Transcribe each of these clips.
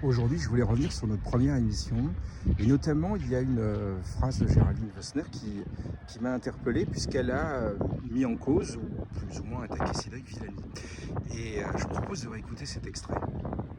Aujourd'hui, je voulais revenir sur notre première émission. Et notamment, il y a une phrase de Géraldine Wessner qui m'a interpellé puisqu'elle a mis en cause, ou plus ou moins attaqué Cédric Villani. Et je vous propose de réécouter cet extrait.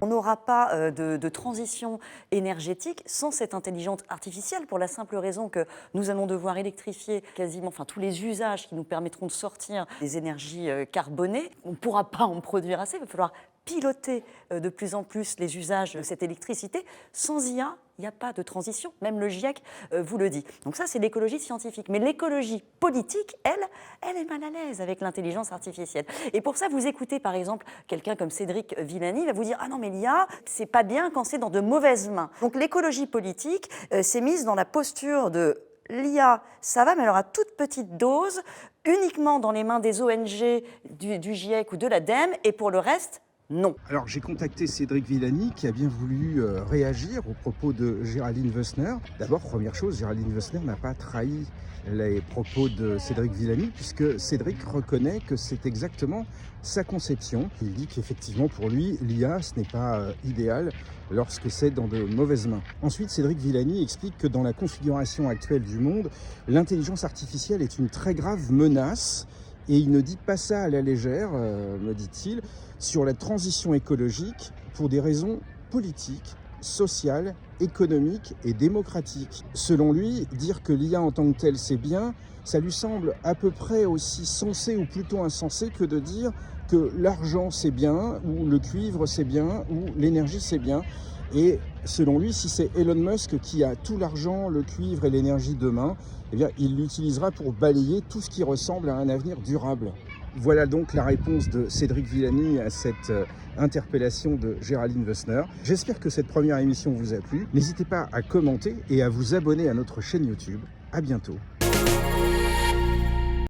On n'aura pas de transition énergétique sans cette intelligence artificielle, pour la simple raison que nous allons devoir électrifier quasiment tous les usages qui nous permettront de sortir des énergies carbonées. On ne pourra pas en produire assez, il va falloir piloter de plus en plus les usages de cette électricité. Sans IA, il n'y a pas de transition, même le GIEC vous le dit. Donc ça, c'est l'écologie scientifique. Mais l'écologie politique, elle est mal à l'aise avec l'intelligence artificielle. Et pour ça, vous écoutez par exemple quelqu'un comme Cédric Villani, il va vous dire « Ah non, mais l'IA, c'est pas bien quand c'est dans de mauvaises mains ». Donc l'écologie politique s'est mise dans la posture de l'IA, ça va, mais alors à toute petite dose, uniquement dans les mains des ONG, du GIEC ou de l'ADEME, et pour le reste, non. Alors j'ai contacté Cédric Villani qui a bien voulu réagir aux propos de Géraldine Wessner. D'abord, première chose, Géraldine Wessner n'a pas trahi les propos de Cédric Villani puisque Cédric reconnaît que c'est exactement sa conception. Il dit qu'effectivement pour lui, l'IA ce n'est pas idéal lorsque c'est dans de mauvaises mains. Ensuite, Cédric Villani explique que dans la configuration actuelle du monde, l'intelligence artificielle est une très grave menace. Et il ne dit pas ça à la légère, me dit-il, sur la transition écologique pour des raisons politiques, sociales, économiques et démocratiques. Selon lui, dire que l'IA en tant que telle c'est bien, ça lui semble à peu près aussi sensé ou plutôt insensé que de dire que l'argent c'est bien, ou le cuivre c'est bien, ou l'énergie c'est bien. Et selon lui, si c'est Elon Musk qui a tout l'argent, le cuivre et l'énergie demain, eh bien, il l'utilisera pour balayer tout ce qui ressemble à un avenir durable. Voilà donc la réponse de Cédric Villani à cette interpellation de Géraldine Wessner. J'espère que cette première émission vous a plu. N'hésitez pas à commenter et à vous abonner à notre chaîne YouTube. À bientôt.